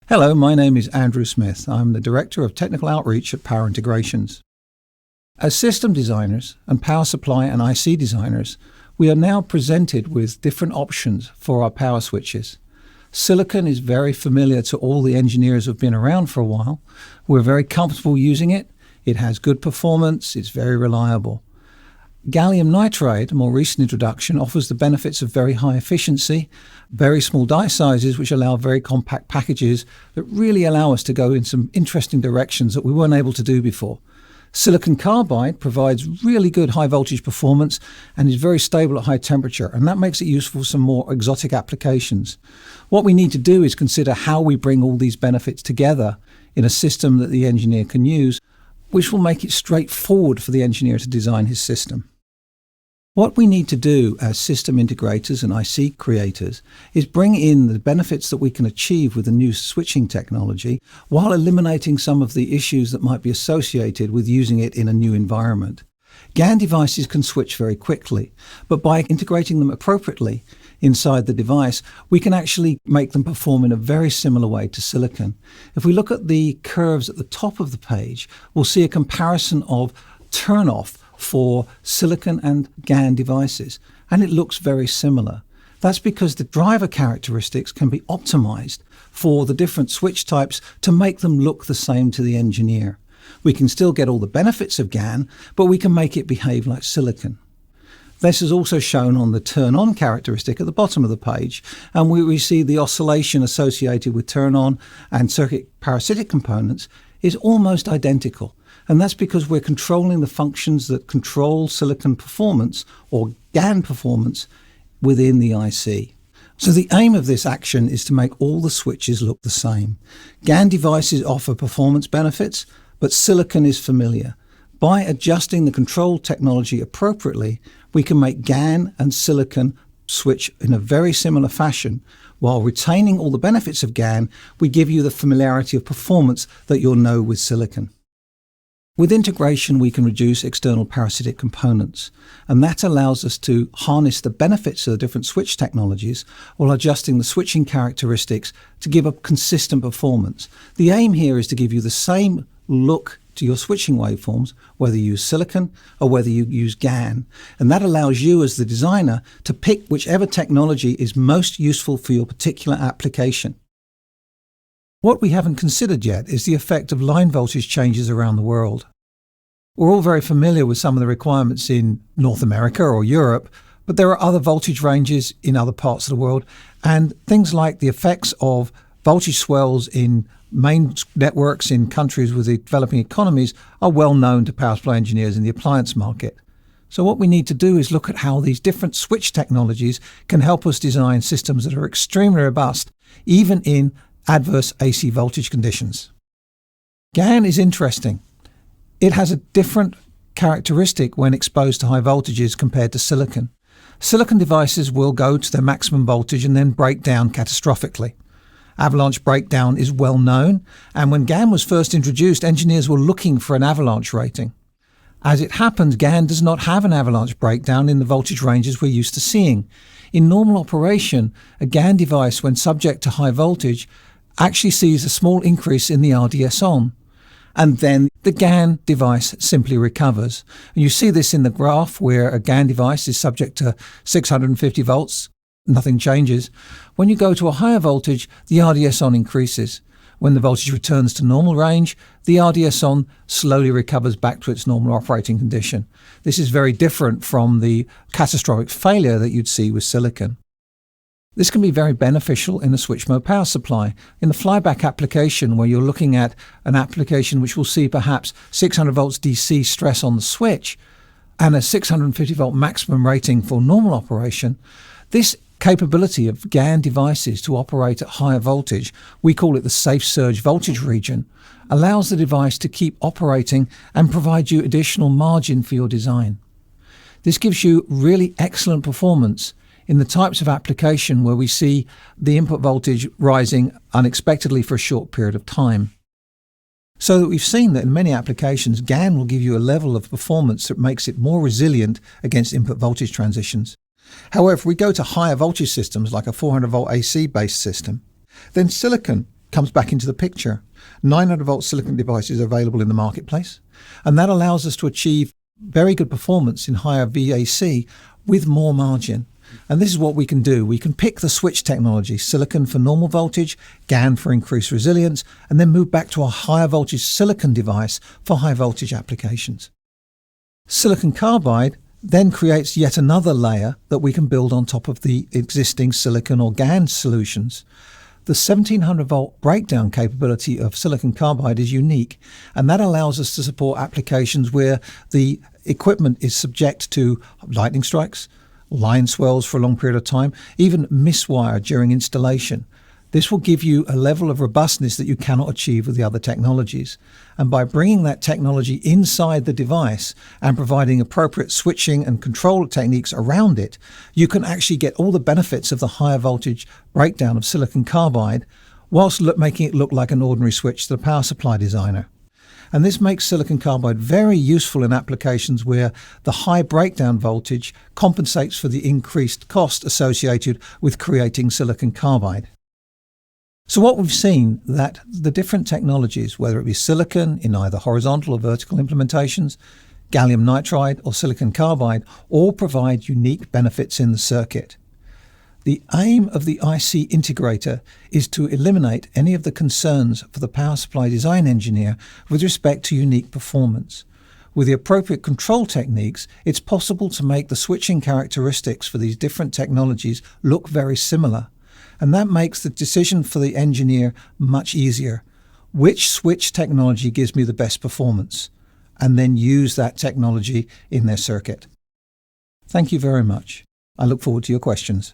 Hello, my name is Andrew Smith. I'm the Director of Technical Outreach at Power Integrations. As system designers and power supply and IC designers, we are now presented with different options for our power switches. Silicon is very familiar to all the engineers who have been around for a while. We're very comfortable using it. It has good performance. It's very reliable. Gallium nitride, a more recent introduction, offers the benefits of very high efficiency, very small die sizes, which allow very compact packages that really allow us to go in some interesting directions that we weren't able to do before. Silicon carbide provides really good high voltage performance and is very stable at high temperature, and that makes it useful for some more exotic applications. What we need to do is consider how we bring all these benefits together in a system that the engineer can use, which will make it straightforward for the engineer to design his system. What we need to do as system integrators and IC creators is bring in the benefits that we can achieve with the new switching technology while eliminating some of the issues that might be associated with using it in a new environment. GaN devices can switch very quickly, but by integrating them appropriately inside the device, we can actually make them perform in a very similar way to silicon. If we look at the curves at the top of the page, we'll see a comparison of turn-off for silicon and GaN devices, and it looks very similar. That's because the driver characteristics can be optimized for the different switch types to make them look the same to the engineer. We can still get all the benefits of GaN, but we can make it behave like silicon. This is also shown on the turn-on characteristic at the bottom of the page, and we see the oscillation associated with turn-on and circuit parasitic components is almost identical. And that's because we're controlling the functions that control silicon performance or GaN performance within the IC. So the aim of this action is to make all the switches look the same. GaN devices offer performance benefits, but silicon is familiar. By adjusting the control technology appropriately, we can make GaN and silicon switch in a very similar fashion. While retaining all the benefits of GaN, we give you the familiarity of performance that you'll know with silicon. With integration, we can reduce external parasitic components, and that allows us to harness the benefits of the different switch technologies while adjusting the switching characteristics to give a consistent performance. The aim here is to give you the same look to your switching waveforms, whether you use silicon or whether you use GaN, and that allows you as the designer to pick whichever technology is most useful for your particular application. What we haven't considered yet is the effect of line voltage changes around the world. We're all very familiar with some of the requirements in North America or Europe, but there are other voltage ranges in other parts of the world, and things like the effects of voltage swells in main networks in countries with developing economies are well known to power supply engineers in the appliance market. So what we need to do is look at how these different switch technologies can help us design systems that are extremely robust, even in adverse AC voltage conditions. GaN is interesting. It has a different characteristic when exposed to high voltages compared to silicon. Silicon devices will go to their maximum voltage and then break down catastrophically. Avalanche breakdown is well known, and when GaN was first introduced, engineers were looking for an avalanche rating. As it happens, GaN does not have an avalanche breakdown in the voltage ranges we're used to seeing. In normal operation, a GaN device, when subject to high voltage, actually sees a small increase in the RDS on, and then the GaN device simply recovers. And you see this in the graph where a GaN device is subject to 650 volts, nothing changes. When you go to a higher voltage, the RDS on increases. When the voltage returns to normal range, the RDS on slowly recovers back to its normal operating condition. This is very different from the catastrophic failure that you'd see with silicon. This can be very beneficial in a switch mode power supply. In the flyback application, where you're looking at an application which will see perhaps 600 volts DC stress on the switch and a 650 volt maximum rating for normal operation, this capability of GaN devices to operate at higher voltage, we call it the safe surge voltage region, allows the device to keep operating and provide you additional margin for your design. This gives you really excellent performance in the types of application where we see the input voltage rising unexpectedly for a short period of time. So that we've seen that in many applications, GaN will give you a level of performance that makes it more resilient against input voltage transitions. However, if we go to higher voltage systems like a 400 volt AC based system, then silicon comes back into the picture. 900-volt silicon devices are available in the marketplace, and that allows us to achieve very good performance in higher VAC with more margin. And this is what we can do. We can pick the switch technology, silicon for normal voltage, GaN for increased resilience, and then move back to a higher voltage silicon device for high voltage applications. Silicon carbide then creates yet another layer that we can build on top of the existing silicon or GaN solutions. The 1700-volt breakdown capability of silicon carbide is unique, and that allows us to support applications where the equipment is subject to lightning strikes, line swells for a long period of time, even miswire during installation. This will give you a level of robustness that you cannot achieve with the other technologies. And by bringing that technology inside the device and providing appropriate switching and control techniques around it, you can actually get all the benefits of the higher voltage breakdown of silicon carbide whilst making it look like an ordinary switch to the power supply designer. And this makes silicon carbide very useful in applications where the high breakdown voltage compensates for the increased cost associated with creating silicon carbide. So what we've seen that the different technologies, whether it be silicon in either horizontal or vertical implementations, gallium nitride or silicon carbide, all provide unique benefits in the circuit. The aim of the IC integrator is to eliminate any of the concerns for the power supply design engineer with respect to unique performance. With the appropriate control techniques, it's possible to make the switching characteristics for these different technologies look very similar. And that makes the decision for the engineer much easier. Which switch technology gives me the best performance? And then use that technology in their circuit. Thank you very much. I look forward to your questions.